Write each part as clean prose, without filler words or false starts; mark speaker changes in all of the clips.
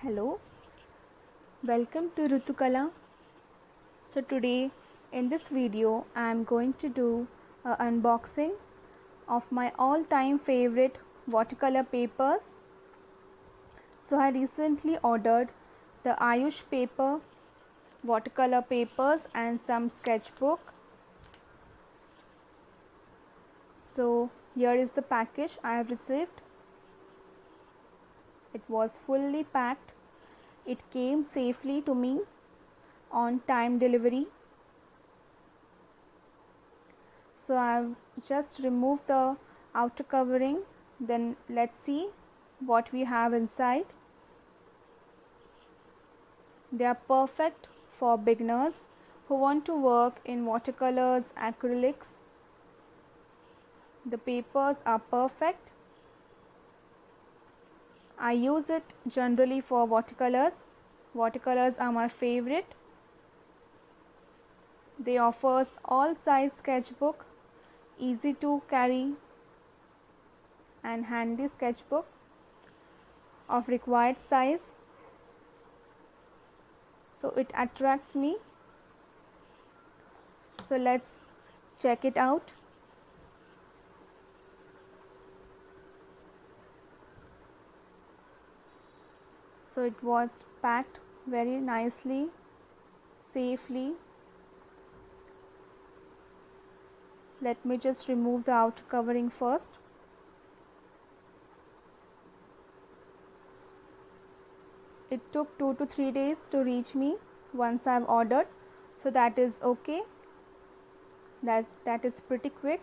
Speaker 1: Hello, welcome to Rutukala. So today in this video I am going to do an unboxing of my all-time favorite watercolor papers. So I recently ordered the Ayush paper, watercolor papers and some sketchbook. So here is the package I have received. It was fully packed. It came safely to me on time delivery. So I've just removed the outer covering. Then let's see what we have inside. They are perfect for beginners who want to work in watercolors, acrylics. The papers are perfect. I use it generally for watercolors. Watercolors are my favorite. They offers all size sketchbook, easy to carry and handy sketchbook of required size. So it attracts me. So let's check it out. So it was packed very nicely, safely. Let me just remove the outer covering first. It took 2 to 3 days to reach me once I've ordered, so that is okay. That is pretty quick.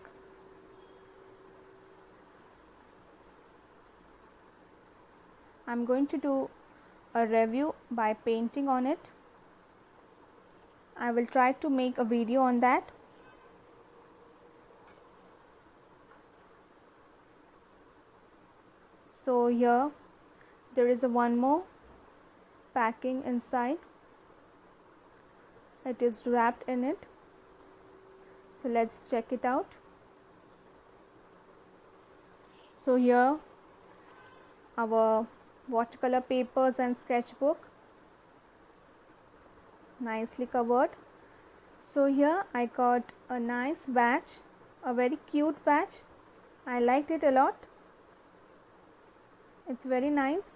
Speaker 1: I'm going to do a review by painting on it. I will try to make a video on that. So here there is one more packing inside. It is wrapped in it. So let's check it out. So here our watercolor papers and sketchbook, nicely covered. So here I got a nice batch, a very cute batch. I liked it a lot. It's very nice.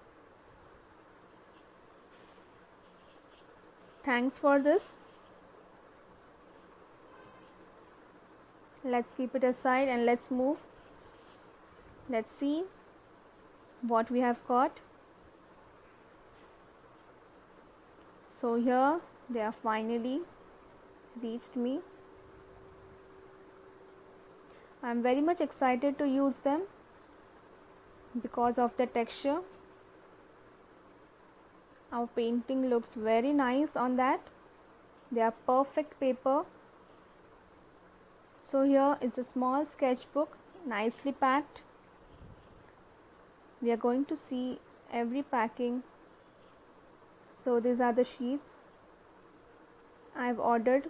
Speaker 1: Thanks for this. Let's keep it aside and let's move. Let's see what we have got. So here they are finally reached me. I am very much excited to use them because of the texture. Our painting looks very nice on that. They are perfect paper. So here is a small sketchbook, nicely packed. We are going to see every packing. So these are the sheets. I've ordered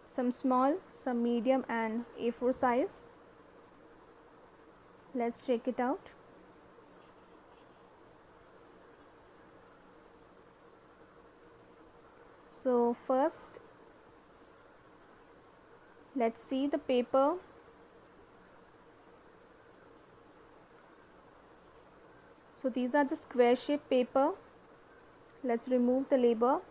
Speaker 1: some small, some medium and A4 size. Let's check it out. So first let's see the paper. So these are the square shape paper. Let's remove the label.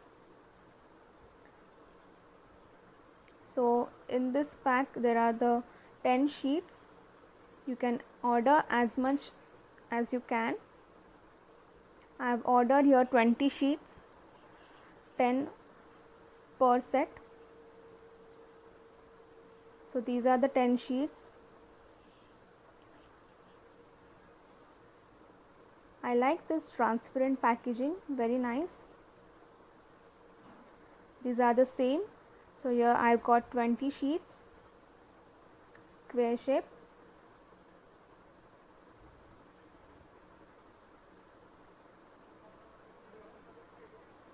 Speaker 1: So in this pack there are the 10 sheets. You can order as much as you can. I have ordered here 20 sheets, 10 per set. So these are the 10 sheets. I like this transparent packaging, very nice. These are the same. So here I've got 20 sheets, square shape.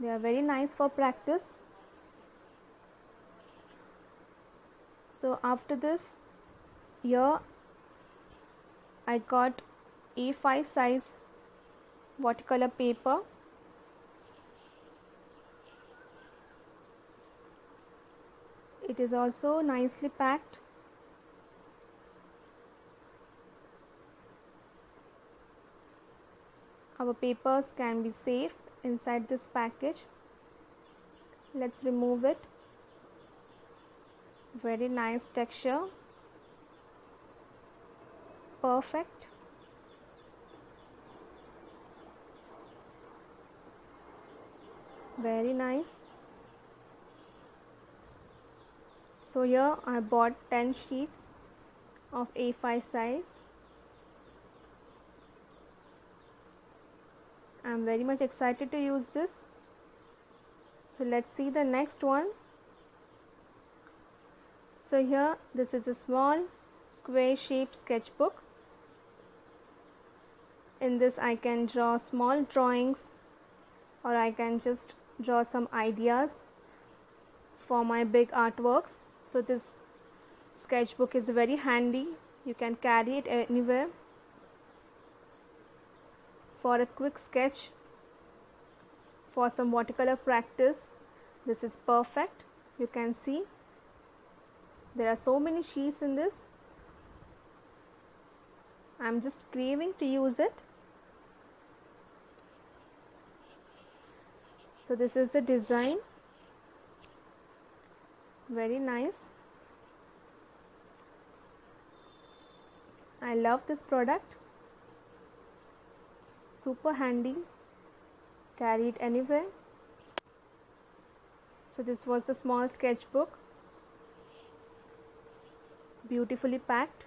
Speaker 1: They are very nice for practice. So after this, here I got A5 size watercolor paper. It is also nicely packed. Our papers can be safe inside this package. Let's remove it. Very nice texture. Perfect. Very nice. So here I bought 10 sheets of A5 size. I'm very much excited to use this. So let's see the next one. So here this is a small square shaped sketchbook. In this I can draw small drawings, or I can just draw some ideas for my big artworks. So this sketchbook is very handy. You can carry it anywhere. For a quick sketch, for some watercolor practice, this is perfect. You can see there are so many sheets in this. I'm just craving to use it. So this is the design. Very nice. I love this product. Super handy. Carry it anywhere. So this was the small sketchbook. Beautifully packed.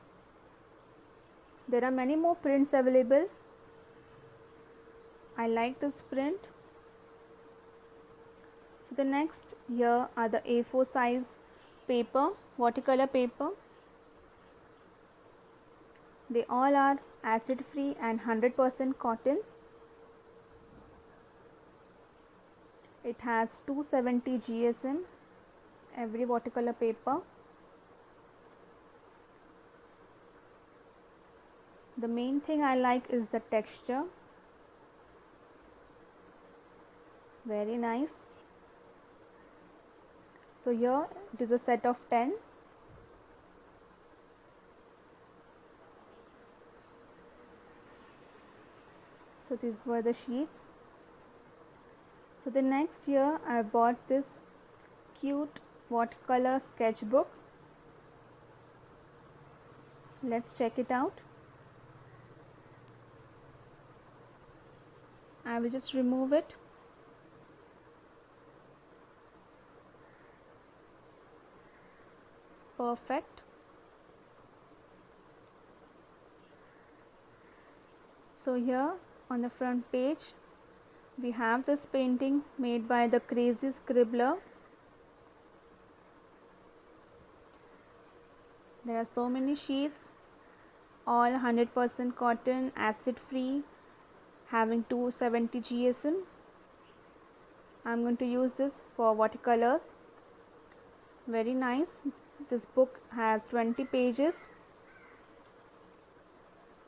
Speaker 1: There are many more prints available. I like this print. So the next here are the A4 size paper, watercolor paper. They all are acid free and 100% cotton. It has 270 GSM every watercolor paper. The main thing I like is the texture. Very nice. So here it is a set of 10. So these were the sheets. So the next year I bought this cute watercolor sketchbook. Let's check it out. I will just remove it. Perfect. So here on the front page we have this painting made by the Crazy Scribbler. There are so many sheets, all 100% cotton, acid free, having 270 GSM. I'm going to use this for watercolors. Very nice. This book has 20 pages.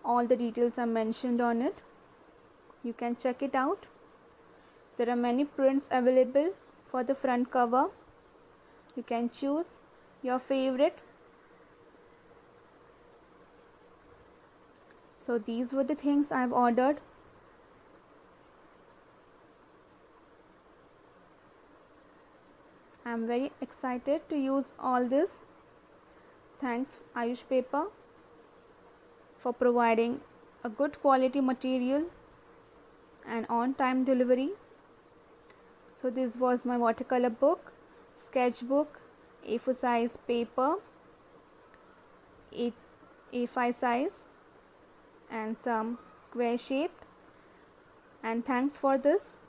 Speaker 1: All the details are mentioned on it. You can check it out. There are many prints available for the front cover. You can choose your favorite. So these were the things I've ordered. I'm very excited to use all this. Thanks Ayush Paper for providing a good quality material and on-time delivery. So this was my watercolor book, sketchbook, A4 size paper, A5 size, and some square shaped. And thanks for this.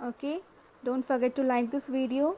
Speaker 1: Okay, don't forget to like this video